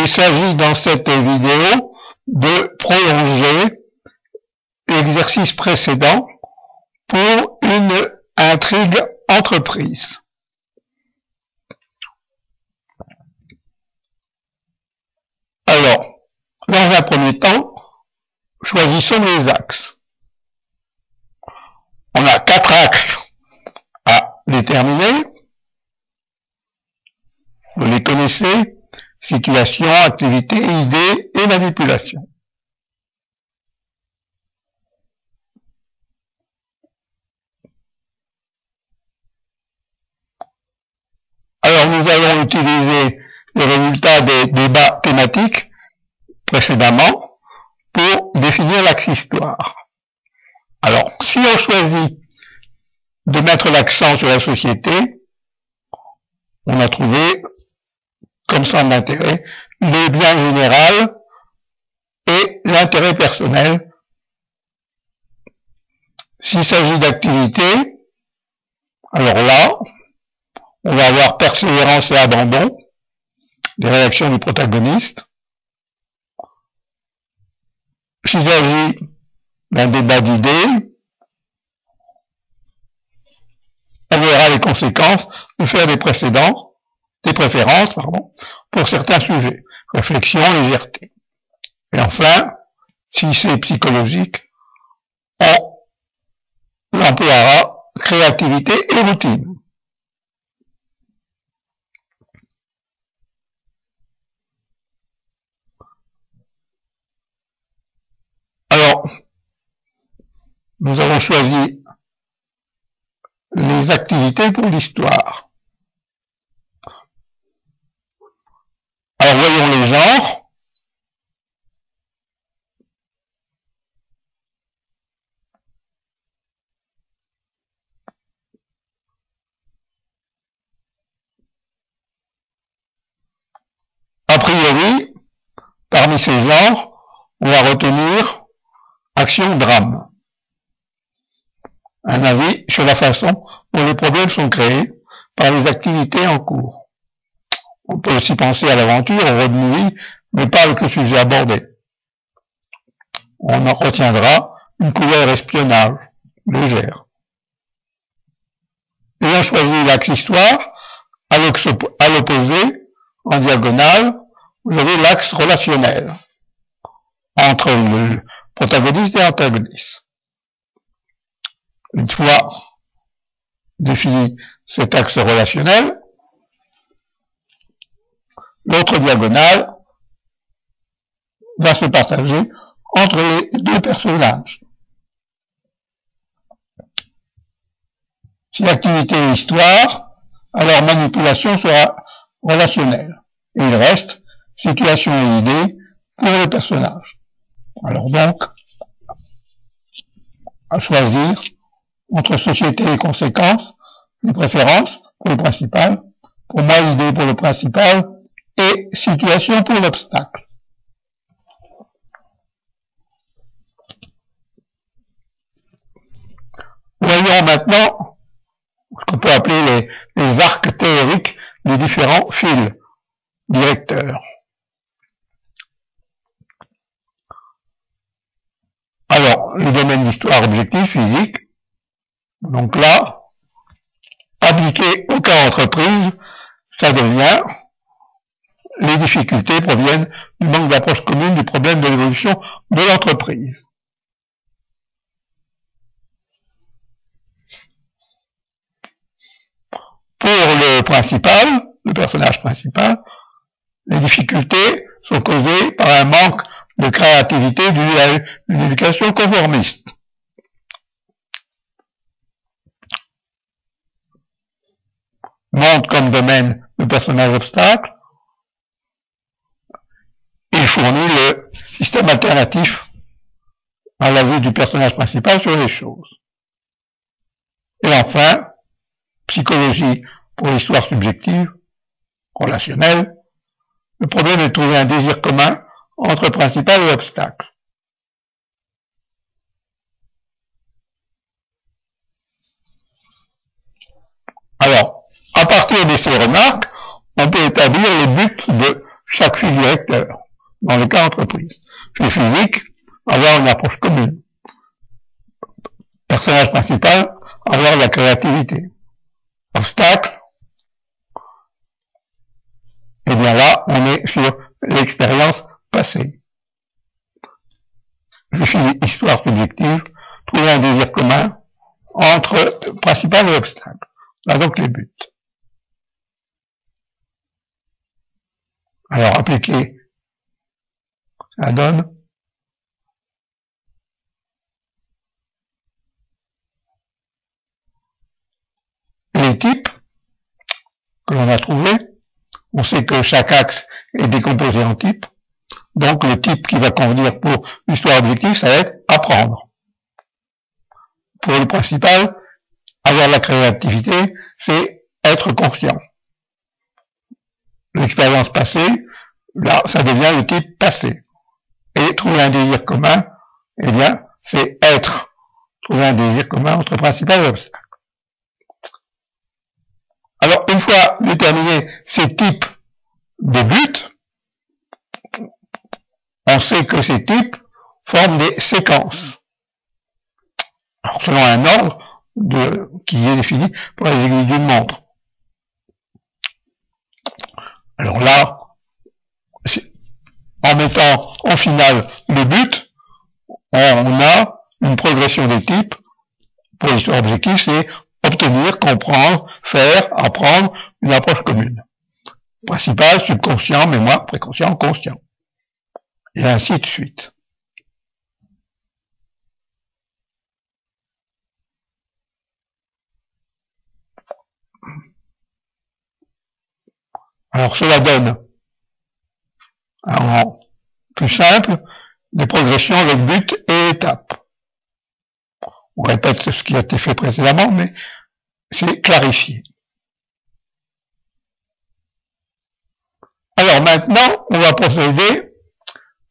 il s'agit dans cette vidéo de prolonger l'exercice précédent pour une intrigue entreprise. Alors, dans un premier temps, choisissons les axes. On a 4 axes à déterminer. Vous les connaissez: situation, activité, idée et manipulation. Alors nous allons utiliser les résultats des débats thématiques précédemment pour définir l'axe histoire. Alors, si on choisit de mettre l'accent sur la société, on a trouvé comme centre d'intérêt le bien général et l'intérêt personnel. S'il s'agit d'activité, alors là, on va avoir persévérance et abandon, les réactions du protagoniste. S'il s'agit d'un débat d'idées, on verra les conséquences de faire des préférences, pour certains sujets. Réflexion, légèreté. Et enfin, si c'est psychologique, on emploiera créativité et routine. Alors, nous avons choisi les activités pour l'histoire. Alors, voyons les genres. A priori, parmi ces genres, on va retenir action-drame. Un avis sur la façon dont les problèmes sont créés par les activités en cours. On peut aussi penser à l'aventure, au road movie, mais pas avec le sujet abordé. On en retiendra une couleur espionnage, légère. Ayant choisi l'axe histoire, à l'opposé, en diagonale, vous avez l'axe relationnel, entre le protagoniste et l'antagoniste. Une fois défini cet axe relationnel, l'autre diagonale va se partager entre les deux personnages. Si l'activité est histoire, alors manipulation sera relationnelle. Et il reste situation et idée pour les personnages. Alors donc, à choisir entre société et conséquences, les préférences pour le principal, pour moi idée pour le principal, et situation pour l'obstacle. Voyons maintenant ce qu'on peut appeler les arcs théoriques des différents fils directeurs. Alors, le domaine d'histoire objective, physique, donc là, appliqué au cas entreprise, ça devient les difficultés proviennent du manque d'approche commune du problème de l'évolution de l'entreprise. Pour le principal, le personnage principal, les difficultés sont causées par un manque de créativité dû à une éducation conformiste. Monde comme domaine le personnage obstacle, il fournit le système alternatif à la vue du personnage principal sur les choses. Et enfin, psychologie pour l'histoire subjective, relationnelle, le problème est de trouver un désir commun entre principal et obstacle. Alors, à partir de ces remarques, on peut établir les buts de chaque fil directeur, dans le cas entreprise. Chez physique, avoir une approche commune. Personnage principal, avoir la créativité. Obstacle, et bien là, on est sur l'expérience passée. Je finis histoire subjective, trouver un désir commun entre principal et obstacle. Là donc les buts. Alors appliquer, ça donne les types que l'on a trouvés. On sait que chaque axe est décomposé en types. Donc le type qui va convenir pour l'histoire objective, ça va être apprendre. Pour le principal, avoir la créativité, c'est être conscient. L'expérience passée, là, ça devient le type passé. Et trouver un désir commun, eh bien, c'est être. Trouver un désir commun entre principal et obstacle. Alors, une fois déterminés ces types de buts, on sait que ces types forment des séquences. Alors, selon un ordre qui est défini par les aiguilles d'une montre. Alors là, en mettant en finale le but, on a une progression des types. Pour l'histoire objective, c'est obtenir, comprendre, faire, apprendre une approche commune. Principal, subconscient, mémoire, préconscient, conscient. Et ainsi de suite. Alors cela donne, en plus simple, des progressions avec but et étapes. On répète ce qui a été fait précédemment, mais c'est clarifié. Alors maintenant, on va procéder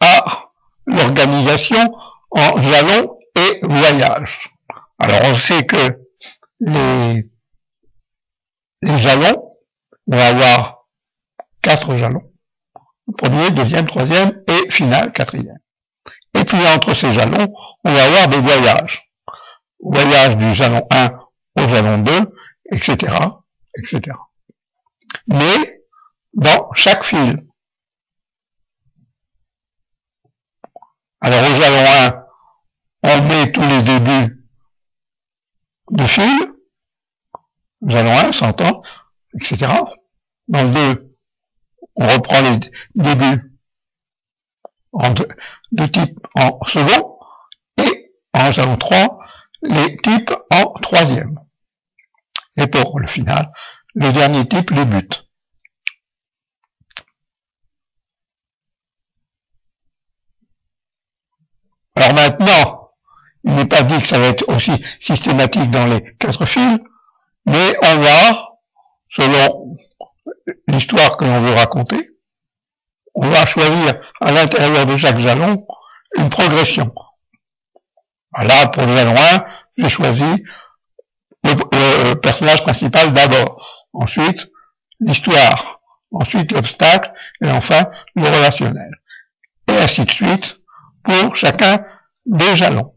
à l'organisation en jalons et voyages. Alors on sait que les jalons, on va avoir 4 jalons. Premier, deuxième, troisième et final, quatrième. Et puis entre ces jalons, on va avoir des voyages. Voyage du jalon 1 au jalon 2, etc., etc. Mais dans chaque fil. Alors au jalon 1, on met tous les débuts de fil. Jalon 1, s'entend, etc. Dans le 2, on reprend les débuts de type en second, et en jalon 3, les types en troisième. Et pour le final, le dernier type, les buts. Alors maintenant, il n'est pas dit que ça va être aussi systématique dans les 4 fils, mais on va, selon l'histoire que l'on veut raconter, on va choisir à l'intérieur de chaque jalon une progression. Là, pour le jalon 1, j'ai choisi le personnage principal d'abord, ensuite l'histoire, ensuite l'obstacle, et enfin le relationnel. Et ainsi de suite pour chacun des jalons.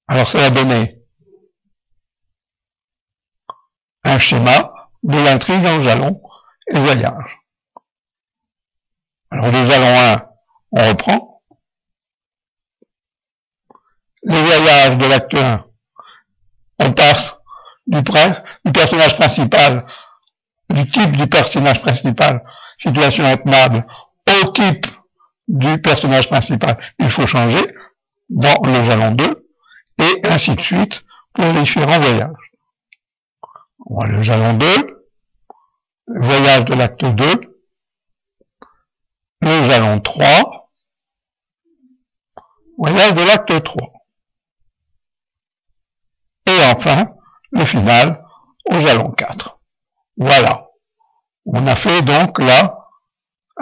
Alors ça va donner un schéma de l'intrigue en jalons et voyage. Alors le jalon 1, on reprend. Les voyages de l'acte 1, on passe du personnage principal, du type du personnage principal, situation intenable, au type du personnage principal. Il faut changer dans le jalon 2, et ainsi de suite pour les différents voyages. Voilà, le jalon 2, le voyage de l'acte 2, le jalon 3, voyage de l'acte 3. Et enfin, le final au jalon 4. Voilà. On a fait donc là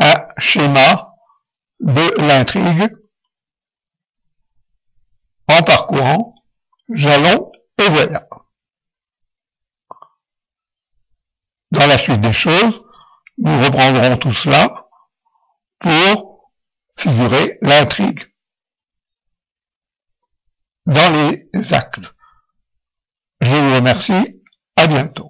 un schéma de l'intrigue en parcourant jalons et voyages. Dans la suite des choses, nous reprendrons tout cela pour figurer l'intrigue dans les actes. Je vous remercie, à bientôt.